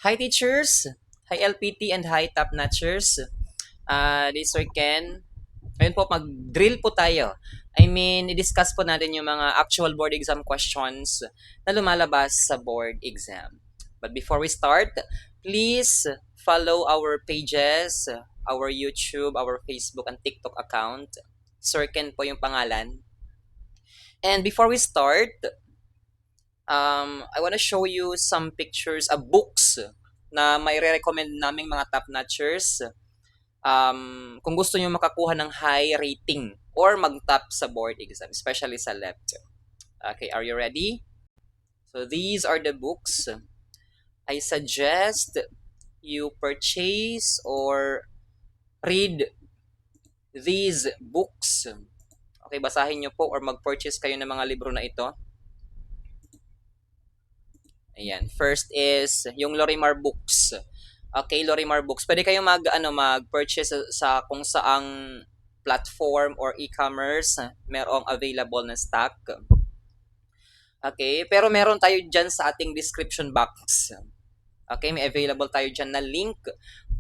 Hi teachers, hi LPT and hi top notchers. This is Sir Ken. Ngayon po mag-drill po tayo. I-discuss po natin yung mga actual board exam questions na lumalabas sa board exam. But before we start, please follow our pages, our YouTube, our Facebook and TikTok account. Sir Ken po yung pangalan. And before we start, I want to show you some pictures of books na may recommend naming mga top notchers. Kung gusto niyo makakuha ng high rating or mag-top sa board exam, especially sa left. Okay, are you ready? So these are the books. I suggest you purchase or read these books. Okay, basahin niyo po or mag-purchase kayo ng mga libro na ito. Ayan. First is yung Lorimar Books. Okay, Lorimar Books. Pwede kayong mag-purchase sa kung saang platform or e-commerce merong available na stock. Okay, pero meron tayo dyan sa ating description box. Okay, may available tayo dyan na link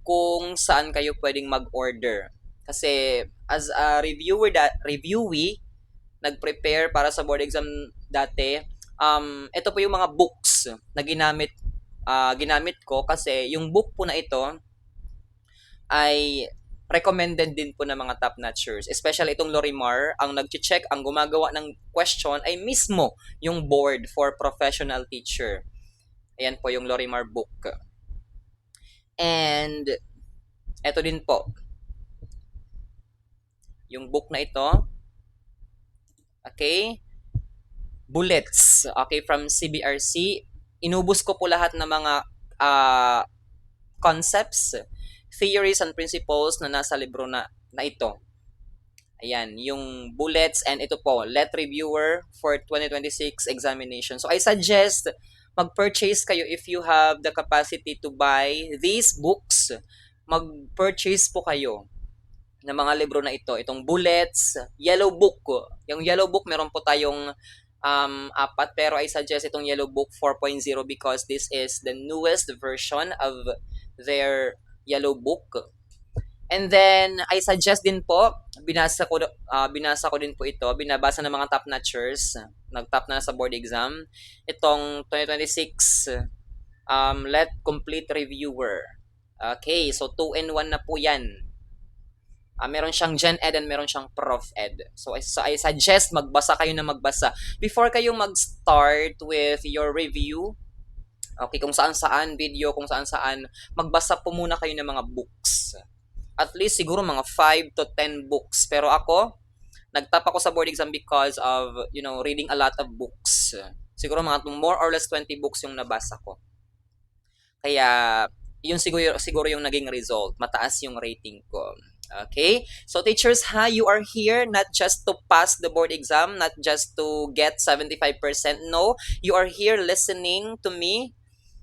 kung saan kayo pwedeng mag-order. Kasi as a reviewee, nag-prepare para sa board exam dati, ito po yung mga books na ginamit ko kasi yung book po na ito ay recommended din po ng mga top notchers. Especially itong Lorimar, ang nag-check, ang gumagawa ng question ay mismo yung board for professional teacher. Ayan po yung Lorimar book. And ito din po, yung book na ito, okay, Bullets, okay, from CBRC. Inubos ko po lahat ng mga concepts, theories, and principles na nasa libro na ito. Ayan, yung bullets and ito po, let reviewer for 2026 examination. So I suggest mag-purchase kayo if you have the capacity to buy these books. Mag-purchase po kayo ng mga libro na ito. Itong bullets, yellow book. Yung yellow book, meron po tayong apat, pero I suggest itong Yellow Book 4.0 because this is the newest version of their Yellow Book. And then I suggest din po, binasa ko din po ito, binabasa ng mga top notchers, nag-top na sa board exam, itong 2026 Let Complete Reviewer. Okay, so 2 in 1 na po yan. Meron siyang Gen Ed and meron siyang Prof Ed. So I suggest magbasa kayo na magbasa. Before kayong mag-start with your review, okay, kung saan-saan video, kung saan-saan, magbasa po muna kayo ng mga books. At least siguro mga 5 to 10 books. Pero ako, nagtap ako sa board exam because of, reading a lot of books. Siguro mga more or less 20 books yung nabasa ko. Kaya, yun siguro yung naging result. Mataas yung rating ko. Okay? So teachers, you are here not just to pass the board exam, not just to get 75%. No, you are here listening to me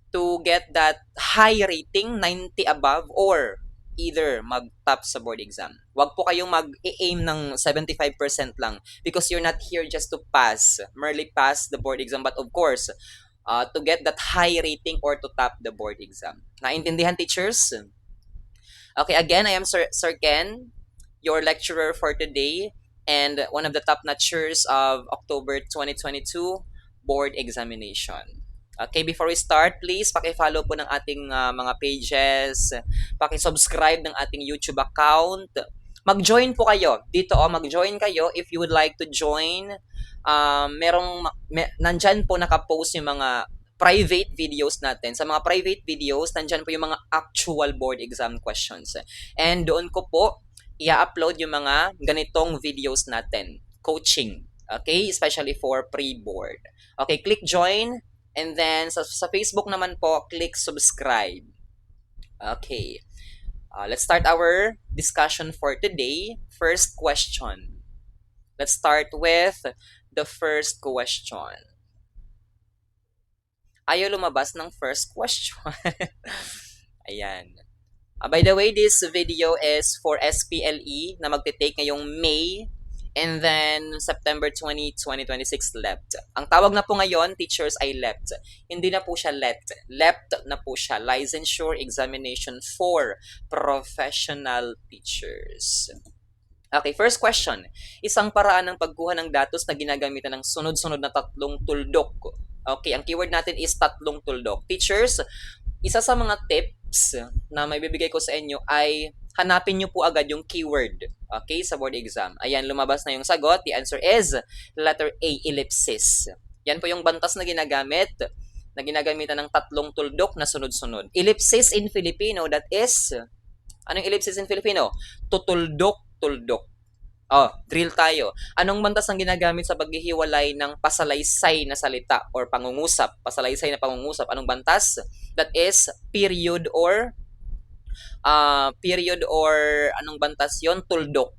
to get that high rating, 90 above, or either mag-top sa board exam. Huwag po kayong mag-aim ng 75% lang because you're not here just to pass, merely pass the board exam, but of course, to get that high rating or to top the board exam. Naintindihan, teachers? Okay, again, I am Sir Ken, your lecturer for today and one of the top notchers of October 2022 board examination. Okay, before we start, please paki-follow po ng ating mga pages, paki-subscribe ng ating YouTube account. Mag-join po kayo. Dito mag-join kayo if you would like to join. Nandyan po nakapost yung mga private videos natin. Sa mga private videos, nandyan po yung mga actual board exam questions. And doon ko po i-upload yung mga ganitong videos natin. Coaching. Okay? Especially for pre-board. Okay, click join. And then sa Facebook naman po, click subscribe. Okay. Let's start our discussion for today. First question. Let's start with the first question. Ayaw lumabas ng first question. Ayan. By the way, this video is for SPLE na magte-take ngayong May And then, September 2026 left. Ang tawag na po ngayon, teachers, ay left. Hindi na po siya let. Left na po siya. Licensure Examination for Professional Teachers. Okay, first question. Isang paraan ng pagkuha ng datos na ginagamitan ng sunod-sunod na tatlong tuldok. Okay, ang keyword natin is tatlong tuldok. Teachers, isa sa mga tips na may bibigay ko sa inyo ay hanapin nyo po agad yung keyword. Okay, sa board exam. Ayan, lumabas na yung sagot. The answer is letter A, ellipsis. Yan po yung bantas na ginagamitan ng tatlong tuldok na sunod-sunod. Ellipsis in Filipino, that is, anong ellipsis in Filipino? Tutuldok-tuldok. Oh, drill tayo. Anong bantas ang ginagamit sa paghihiwalay ng pasalaysay na salita or pangungusap? Pasalaysay na pangungusap. Anong bantas? That is period or anong bantas yon? Tuldok.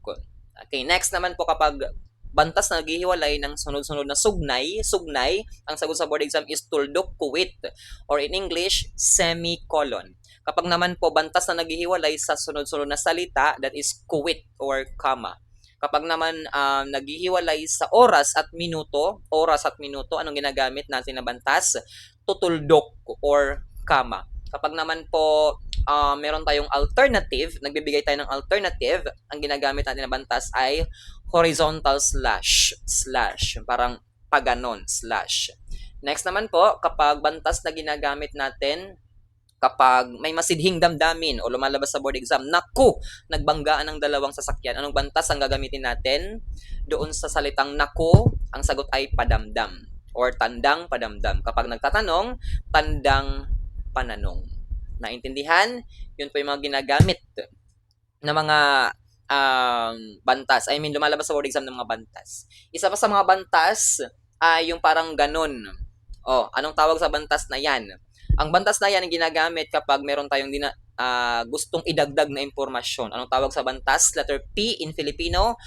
Okay, next naman po kapag bantas na naghihiwalay ng sunod-sunod na sugnay, ang sagot sa board exam is tuldok kuwit or in English, semicolon. Kapag naman po bantas na naghihiwalay sa sunod-sunod na salita, that is kuwit or comma. Kapag naman naghihiwalay sa oras at minuto, anong ginagamit natin na bantas? Tutuldok or comma. Kapag naman po meron tayong alternative, nagbibigay tayo ng alternative, ang ginagamit natin na bantas ay horizontal slash. Parang paganon, slash. Next naman po, kapag bantas na ginagamit natin, kapag may masidhing damdamin o lumalabas sa board exam, naku, nagbanggaan ng dalawang sasakyan. Anong bantas ang gagamitin natin? Doon sa salitang naku, ang sagot ay padamdam or tandang padamdam. Kapag nagtatanong, tandang pananong. Naintindihan? Yun po yung mga ginagamit na mga bantas. I mean, lumalabas sa board exam ng mga bantas. Isa pa sa mga bantas ay yung parang ganon. Oh, anong tawag sa bantas na yan? Ang bantas na yan ang ginagamit kapag meron tayong gustong idagdag na impormasyon. Anong tawag sa bantas? Letter P in Filipino,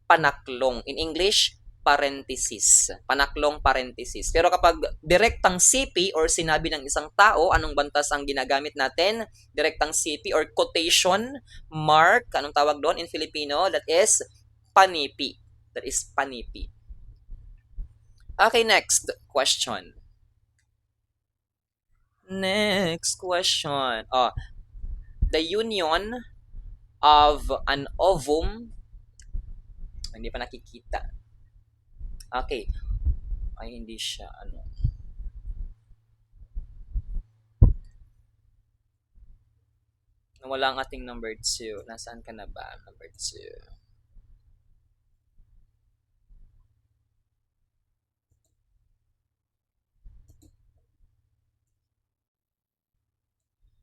panaklong. In English, parenthesis. Panaklong parenthesis. Pero kapag direktang CP or sinabi ng isang tao, anong bantas ang ginagamit natin? Direktang CP or quotation mark. Anong tawag doon in Filipino? That is panipi. Okay, next question. Oh, the union of an ovum, hindi pa nakikita. Okay. Ay, hindi siya, nawala ang ating number 2. Nasaan ka na ba? Number 2.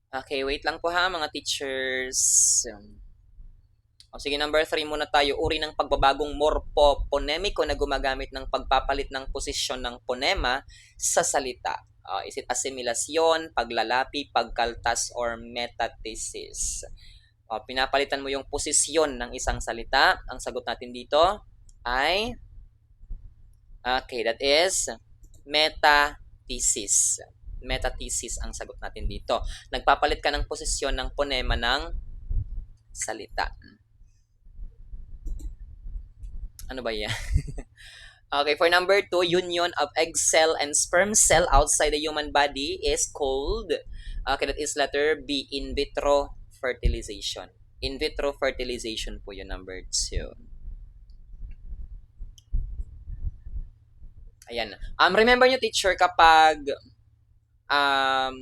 Okay, wait lang po ha mga teachers. Sige, number 3 muna tayo. Uri ng pagbabagong morphoponemiko na gumagamit ng pagpapalit ng posisyon ng ponema sa salita. Is it asimilasyon, paglalapi, pagkaltas, or metathesis? Pinapalitan mo yung posisyon ng isang salita. Ang sagot natin dito ay okay, that is metathesis. Metathesis ang sagot natin dito. Nagpapalit ka ng posisyon ng ponema ng salita. Ano ba yan? Okay, for number 2, union of egg cell and sperm cell outside the human body is called, okay, that is letter B, in vitro fertilization. In vitro fertilization po yung number 2. Ayan. Remember nyo teacher kapag ang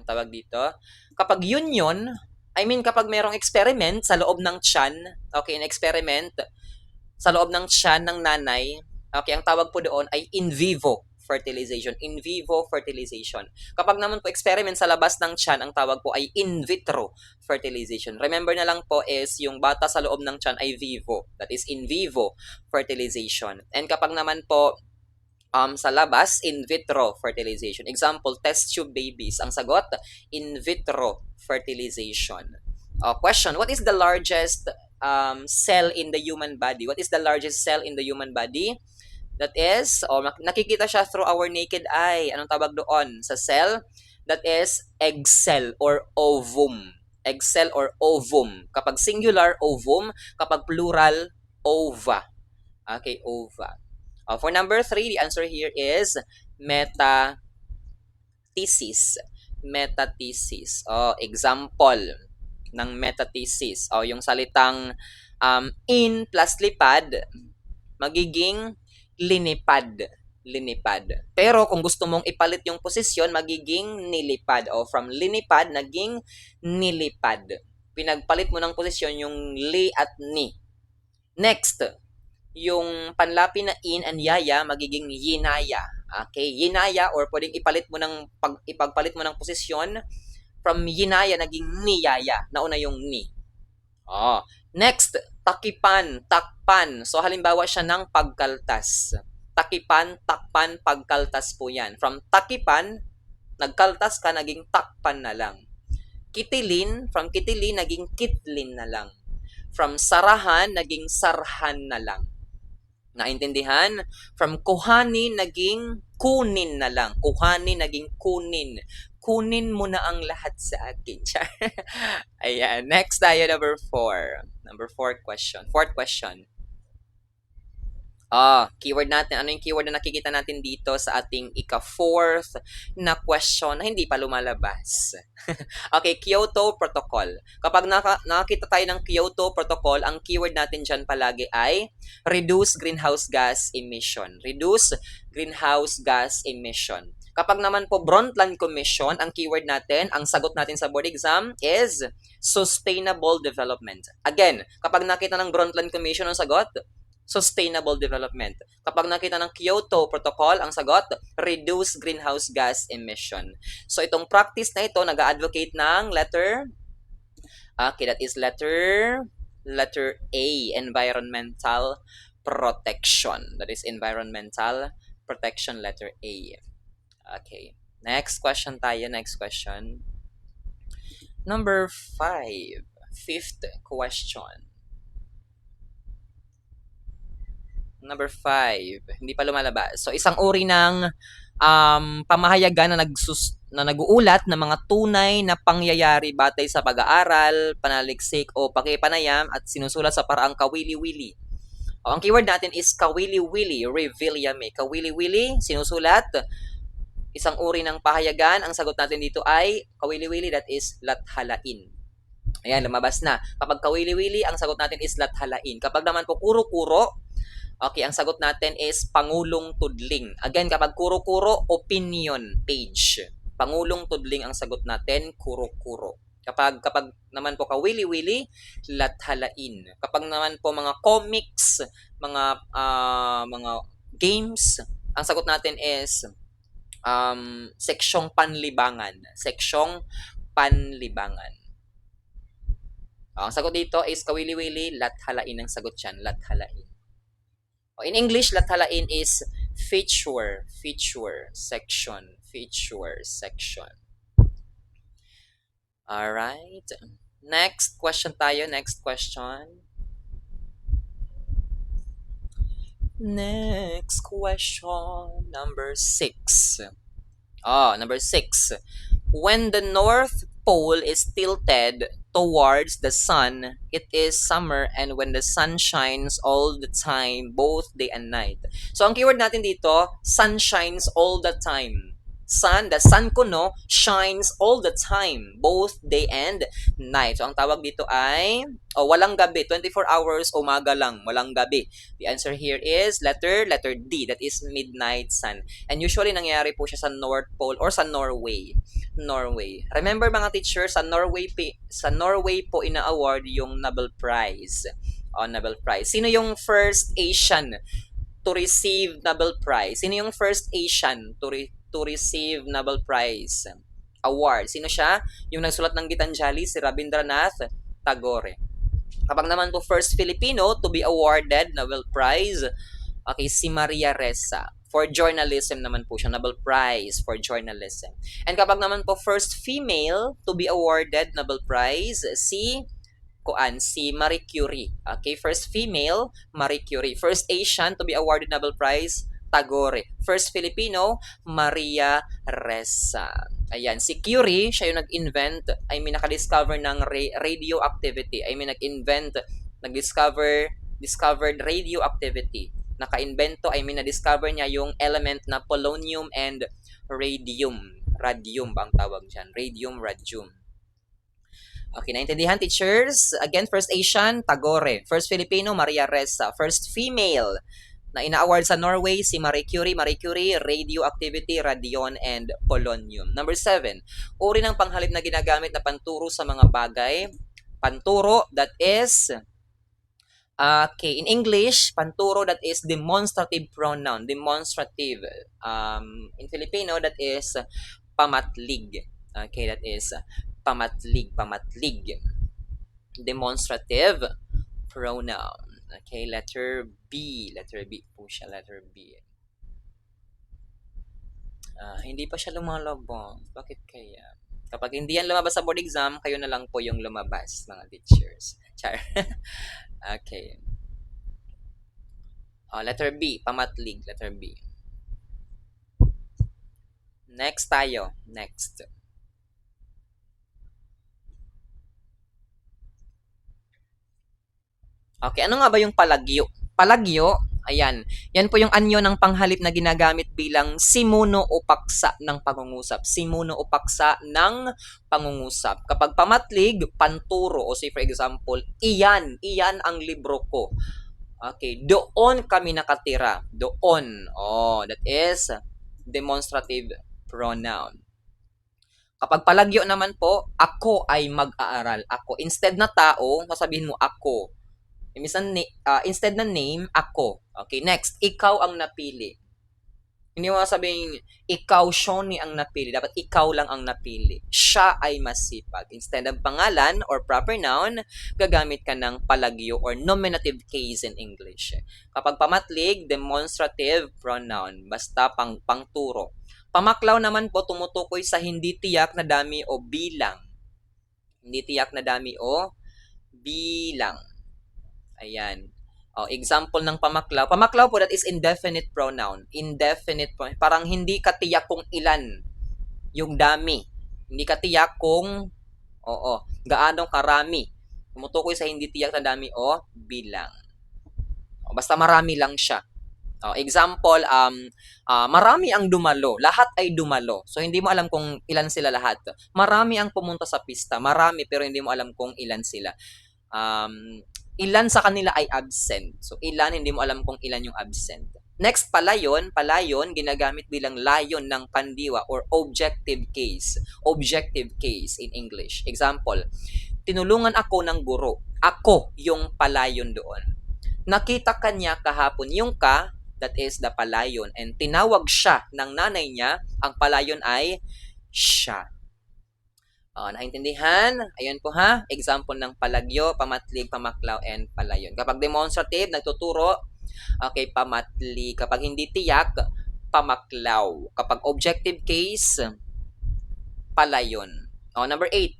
tawag dito, kapag union, I mean kapag merong experiment sa loob ng tiyan, okay, an experiment sa loob ng tiyan ng nanay, okay, ang tawag po doon ay in vivo fertilization. In vivo fertilization. Kapag naman po experiment sa labas ng tiyan, ang tawag po ay in vitro fertilization. Remember na lang po is yung bata sa loob ng tiyan ay vivo. That is in vivo fertilization. And kapag naman po sa labas, in vitro fertilization. Example, test tube babies. Ang sagot, in vitro fertilization. Question, what is the largest cell in the human body? What is the largest cell in the human body? That is, nakikita siya through our naked eye. Anong tawag doon sa cell? That is egg cell or ovum. Egg cell or ovum. Kapag singular, ovum. Kapag plural, ova. Okay, ova. For number 3, the answer here is metathesis. Metathesis. Example ng metathesis. Yung salitang in plus lipad, magiging linipad. Linipad. Pero kung gusto mong ipalit yung posisyon, magiging nilipad. From linipad, naging nilipad. Pinagpalit mo ng posisyon yung li at ni. Next, yung panlapi na in and yaya, magiging yinaya. Okay, yinaya or pwedeng ipagpalit mo ng posisyon from yinaya, naging niyaya. Nauna yung ni. Next, takipan, takpan. So, halimbawa siya ng pagkaltas. Takipan, takpan, pagkaltas po yan. From takipan, nagkaltas ka, naging takpan na lang. Kitilin, from kitilin, naging kitlin na lang. From sarahan, naging sarhan na lang. Naintindihan? From kuhanin, naging kunin na lang. Kuhanin, naging kunin. Kunin mo na ang lahat sa akin. Ayan. Next tayo, number 4. Number 4 question. Fourth question. Keyword natin. Ano yung keyword na nakikita natin dito sa ating ika-4th na question na hindi pa lumalabas? Okay, Kyoto Protocol. Kapag nakakita tayo ng Kyoto Protocol, ang keyword natin dyan palagi ay reduce greenhouse gas emission. Reduce greenhouse gas emission. Kapag naman po Brundtland Commission, ang keyword natin, ang sagot natin sa board exam is sustainable development. Again, kapag nakita ng Brundtland Commission ang sagot, sustainable development. Kapag nakita ng Kyoto Protocol, ang sagot, reduce greenhouse gas emission. So, itong practice na ito, nag-advocate ng letter, okay, that is letter A, environmental protection. That is environmental protection, letter A. Okay. Next question tayo, next question. Number 5, fifth question. Number 5, hindi pa lumalabas. So, isang uri ng pamahayagan na nag-uulat ng mga tunay na pangyayari batay sa pag-aaral, panaliksik o pakipanayam at sinusulat sa paraang kawili-wili. Ang keyword natin is kawili-wili, reviliame. Kawili-wili, sinusulat, isang uri ng pahayagan. Ang sagot natin dito ay kawili-wili, that is lathalain. Ayan, lumabas na. Kapag kawili-wili, ang sagot natin is lathalain. Kapag naman po kuro-kuro, okay, ang sagot natin is Pangulong Tudling. Again, kapag kuro-kuro, opinion page. Pangulong Tudling ang sagot natin, kuro-kuro. Kapag naman po kawili-wili, lathalain. Kapag naman po mga comics, mga games, ang sagot natin is seksyong panlibangan. Seksyong panlibangan. Ang sagot dito is kawili-wili, lathalain ang sagot dyan, lathalain. In English, lathalain is feature, section. Alright. Next question tayo, next question. Next question, number 6. Number 6. When the North Pole is tilted towards the sun, it is summer, and when the sun shines all the time, both day and night. So, ang keyword natin dito, sun shines all the time. The sun kuno shines all the time, both day and night. So, ang tawag dito ay, walang gabi, 24 hours, umaga lang, walang gabi. The answer here is letter D, that is midnight sun. And usually, nangyayari po siya sa North Pole or sa Norway. Remember mga teachers, sa Norway po ina-award yung Nobel Prize. Nobel Prize. Sino yung first Asian to receive Nobel Prize? Sino yung first Asian to receive Nobel Prize award? Sino siya? Yung nagsulat ng Gitanjali, si Rabindranath Tagore. Kapag naman po first Filipino to be awarded Nobel Prize, okay, si Maria Ressa. For journalism naman po siya, Nobel Prize for journalism. And kapag naman po first female to be awarded Nobel Prize, si Marie Curie. Okay, first female, Marie Curie. First Asian to be awarded Nobel Prize, Tagore. First Filipino, Maria Ressa. Ayan, si Curie, siya yung naka-discover ng radioactivity. Discovered radioactivity. Naka-invento, na-discover niya yung element na polonium and radium. Radium ba ang tawag dyan? Radium, radium. Okay, naintindihan, teachers? Again, first Asian, Tagore. First Filipino, Maria Ressa. First female na ina-award sa Norway, si Marie Curie. Marie Curie, radioactivity, radion, and polonium. Number 7, uri ng panghalip na ginagamit na panturo sa mga bagay. Panturo, that is, okay, in English, panturo, that is demonstrative pronoun. Demonstrative. In Filipino, that is pamatlig. Okay, that is pamatlig, pamatlig. Demonstrative pronoun. Okay, letter B. Letter B po siya, letter B. Hindi pa siya lumalabas. Bakit kaya? Kapag hindi yan lumabas sa board exam, kayo na lang po yung lumabas, mga teachers. Char. Okay. Letter B, pamatlig, letter B. Next tayo. Next. Okay, ano nga ba yung palagyo? Palagyo, ayan, yan po yung anyo ng panghalip na ginagamit bilang simuno o paksa ng pangungusap. Simuno o paksa ng pangungusap. Kapag pamatlig, panturo, o say for example, iyan ang libro ko. Okay, doon kami nakatira. Doon. That is demonstrative pronoun. Kapag palagyo naman po, ako ay mag-aaral. Ako. Instead na tao, sasabihin mo ako. Minsan, instead na name, ako. Okay, next, ikaw ang napili. Hindi mo sabihin, ikaw, Shoni, ang napili. Dapat ikaw lang ang napili. Siya ay masipag. Instead ng pangalan or proper noun, gagamit ka ng palagyo or nominative case in English. Kapag pamatlig, demonstrative pronoun. Basta pangturo. Pamaklaw naman po, tumutukoy sa hindi tiyak na dami o bilang. Hindi tiyak na dami o bilang. Ayan. Example ng pamaklaw. Pamaklaw po, that is indefinite pronoun. Indefinite pronoun. Parang hindi katiyak kung ilan yung dami. Hindi katiyak kung, gaano karami. Tumutukoy sa hindi tiyak na dami o bilang. Basta marami lang siya. Example, marami ang dumalo. Lahat ay dumalo. So, hindi mo alam kung ilan sila lahat. Marami ang pumunta sa pista. Marami, pero hindi mo alam kung ilan sila. Ilan sa kanila ay absent. So, ilan, hindi mo alam kung ilan yung absent. Next, palayon. Palayon, ginagamit bilang layon ng pandiwa or objective case. Objective case in English. Example, tinulungan ako ng guro. Ako yung palayon doon. Nakita ka niya kahapon. Yung ka, that is the palayon. And tinawag siya ng nanay niya. Ang palayon ay siya. Naintindihan? Ayun po ha. Example ng palagyo, pamatlig, pamaklaw, and palayon. Kapag demonstrative, nagtuturo, okay, pamatlig. Kapag hindi tiyak, pamaklaw. Kapag objective case, palayon. Number 8.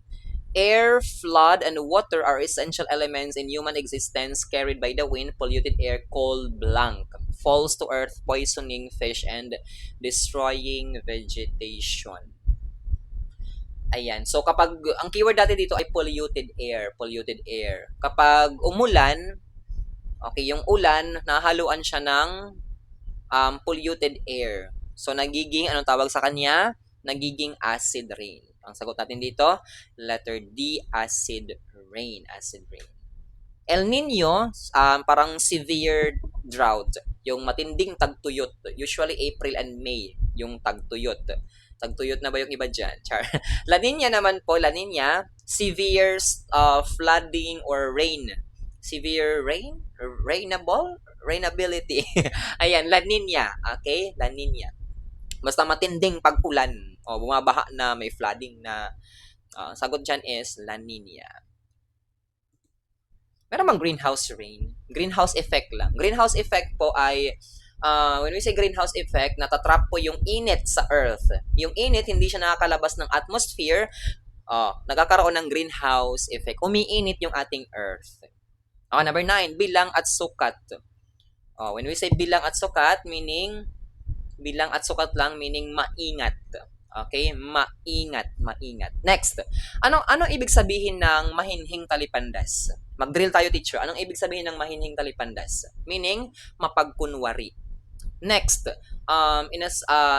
Air, flood, and water are essential elements in human existence carried by the wind, polluted air, cold, blank. Falls to earth, poisoning fish, and destroying vegetation. Ayan. So, kapag, ang keyword dati dito ay polluted air. Polluted air. Kapag umulan, okay, yung ulan, nahaluan siya ng polluted air. So, nagiging, anong tawag sa kanya? Nagiging acid rain. Ang sagot natin dito, letter D, acid rain. Acid rain. El Nino, parang severe drought. Yung matinding tagtuyot. Usually April and May, yung tagtuyot. Tagtuyot na ba yung iba dyan? Char. La Nina naman po, La Nina, severe flooding or rain. Severe rain? Rainability. Ayan, La Nina. Okay? La Nina. Basta matinding pag-ulan. Bumabaha na, may flooding na. Sagot dyan is La Nina. Meron bang greenhouse rain? Greenhouse effect lang. Greenhouse effect po ay when we say greenhouse effect, natatrap po yung init sa earth. Yung init, hindi siya nakakalabas ng atmosphere, nagkakaroon ng greenhouse effect. Umiinit yung ating earth. Number 9, bilang at sukat. When we say bilang at sukat, meaning, bilang at sukat lang, meaning maingat. Okay? Maingat, maingat. Next, anong ibig sabihin ng mahinhing talipandas? Mag-drill tayo, teacher. Anong ibig sabihin ng mahinhing talipandas? Meaning, mapagkunwari. Next,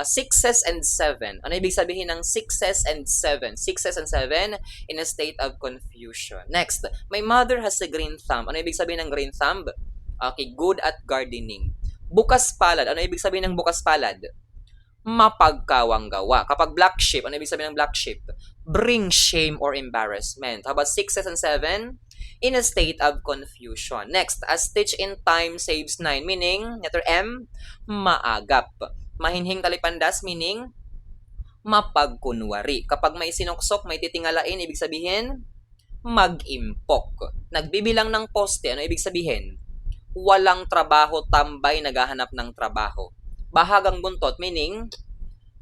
sixes and seven. Ano ibig sabihin ng sixes and seven? Sixes and seven in a state of confusion. Next, my mother has a green thumb. Ano ibig sabihin ng green thumb? Okay, good at gardening. Bukas palad. Ano ibig sabihin ng bukas palad? Mapagkawang gawa. Kapag black sheep, ano ibig sabihin ng black sheep? Bring shame or embarrassment. How about sixes and seven? In a state of confusion. Next, a stitch in time saves nine. Meaning, letter M, maagap. Mahinhing talipandas, meaning, mapagkunwari. Kapag may sinuksok, may titingalain, ibig sabihin, mag-impok. Nagbibilang ng poste, ano ibig sabihin? Walang trabaho, tambay, naghahanap ng trabaho. Bahagang buntot, meaning,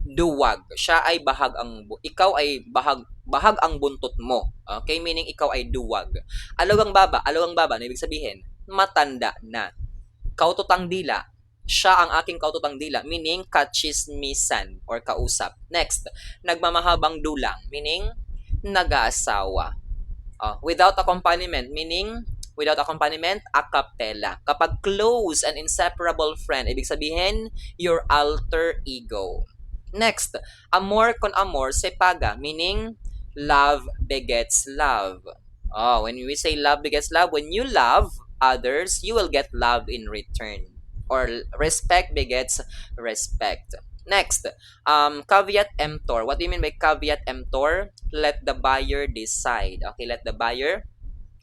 duwag. Siya ay ikaw ay bahag ang buntot mo. Okay? Meaning, ikaw ay duwag. Alagang baba, ano ibig sabihin? Matanda na. Kaututang dila, siya ang aking kaututang dila, meaning kachismisan or kausap. Next, nagmamahabang dulang, meaning nag-aasawa. Without accompaniment, meaning without accompaniment, a cappella. Kapag close and inseparable friend, ibig sabihin, your alter ego. Next, amor con amor se paga, meaning love begets love. When we say love begets love, when you love others, you will get love in return. Or respect begets respect. Next, caveat emptor. What do you mean by caveat emptor? Let the buyer decide. Okay, let the buyer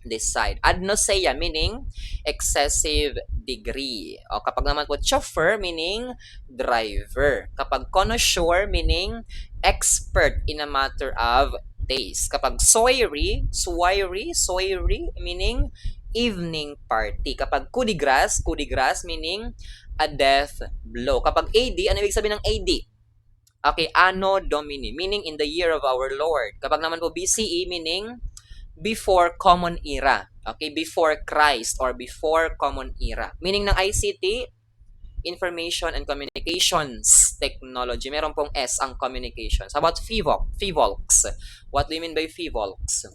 decide. Adnosea, meaning excessive degree. Kapag naman po chauffeur, meaning driver. Kapag connoisseur, meaning expert in a matter of taste. Kapag soiree, meaning evening party. Kapag coup de grace, meaning a death blow. Kapag AD, ano ibig sabihin ng AD? Okay, Anno Domini, meaning in the year of our Lord. Kapag naman po BCE, meaning before common era. Okay, before Christ or before common era. Meaning ng ICT, Information and Communications Technology. Meron pong S ang communications. How about FIVOLCS? What do you mean by FIVOLCS?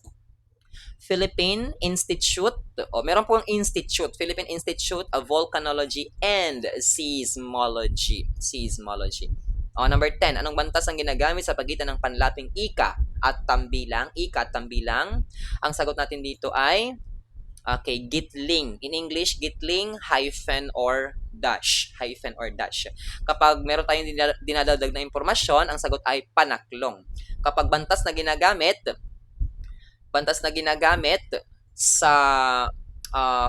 Philippine Institute, meron pong institute, Philippine Institute of Volcanology and Seismology. Number 10, anong bantas ang ginagamit sa pagitan ng panlaping ika at tambilang? Ang sagot natin dito ay gitling. In English, gitling, hyphen or dash. Kapag meron tayong dinadadag na impormasyon, ang sagot ay panaklong. Kapag bantas na ginagamit sa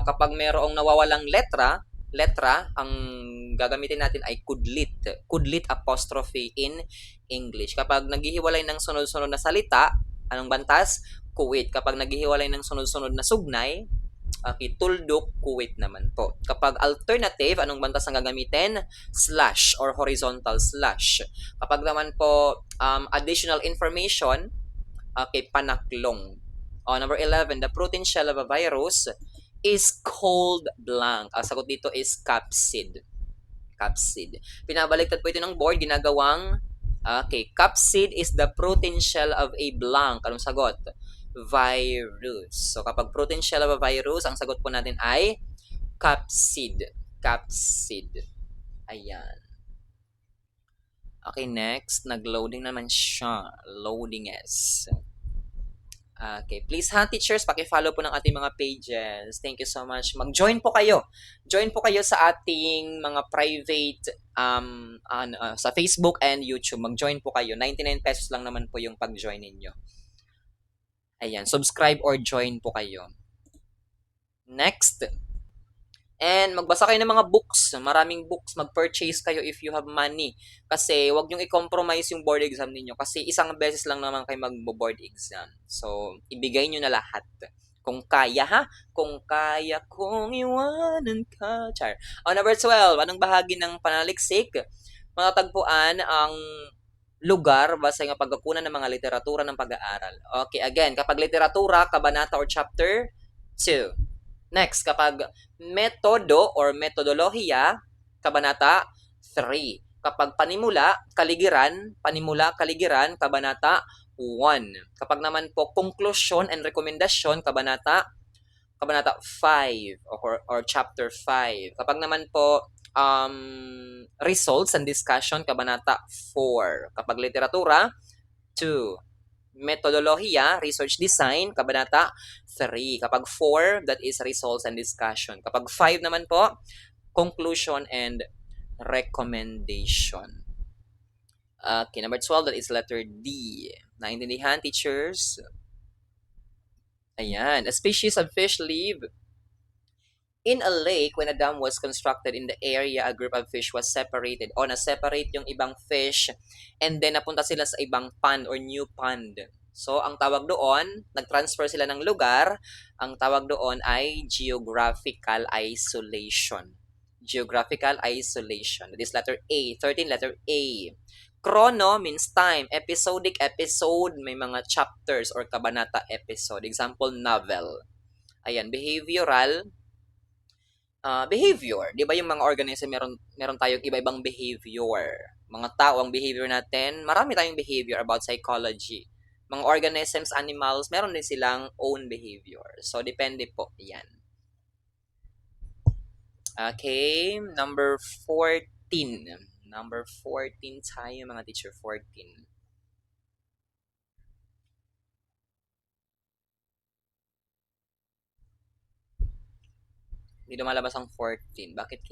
kapag merong nawawalang letra, ang gagamitin natin ay kudlit apostrophe in English. Kapag naghihiwalay ng sunod-sunod na salita, anong bantas? Kuwit. Kapag naghihiwalay ng sunod-sunod na sugnay, tuldok, kuwit naman po. Kapag alternative, anong bantas ang gagamitin? Slash or horizontal slash. Kapag naman po additional information, panaklong. Number 11, the protein shell of a virus is called blank. Ang sagot dito is capsid. Pinabaliktad po ito ng board, ginagawang capsid is the protein shell of a blank. Anong sagot? Virus. So, kapag protein shell of a virus, ang sagot po natin ay capsid. Ayan. Okay, next. Nag-loading naman siya. Loading is. Okay, please teachers, paki-follow po ng ating mga pages. Thank you so much. Mag-join po kayo. Join po kayo sa ating mga private sa Facebook and YouTube. Mag-join po kayo. 99 pesos lang naman po yung pag-join ninyo. Ayan, subscribe or join po kayo. Next. And magbasa kayo ng mga books. Maraming books. Mag-purchase kayo if you have money. Kasi wag niyong i-compromise yung board exam ninyo. Kasi isang beses lang naman kayo mag-board exam. So, ibigay niyo na lahat. Kung kaya, Kung kaya kong iwanan ka. Char. Number 12. Anong bahagi ng panaliksik? Matatagpuan ang lugar basta yung pagkukunan ng mga literatura ng pag-aaral. Okay, again, kapag literatura, kabanata or chapter 2. Next, kapag metodo or metodolohiya, kabanata 3. Kapag panimula, kaligiran, kabanata 1. Kapag naman po conclusion and recommendation, kabanata 5 or chapter 5. Kapag naman po results and discussion, kabanata 4. Kapag literatura, 2. Metodolohiya, research design, kabanata 3. Kapag 4, that is results and discussion. Kapag 5 naman po, conclusion and recommendation. Okay, number 12, that is letter D. Naintindihan, teachers? Ayan. A species of fish live in a lake. When a dam was constructed in the area, a group of fish was separated. O, na-separate yung ibang fish and then napunta sila sa ibang pond or new pond. So, ang tawag doon, nag-transfer sila ng lugar, ang tawag doon ay geographical isolation. Geographical isolation. That is letter A. 13, letter A. Chrono means time. Episodic, episode, may mga chapters or kabanata episode. Example, novel. Ayan, behavioral, behavior. Di ba yung mga organism, meron tayong iba-ibang behavior. Mga tao, ang behavior natin, marami tayong behavior about psychology. Mga organisms, animals, meron din silang own behavior. So, depende po. Yan. Okay, number 14. Number 14 tayo, mga teacher, 14. Hindi lumalabas ang 14. Bakit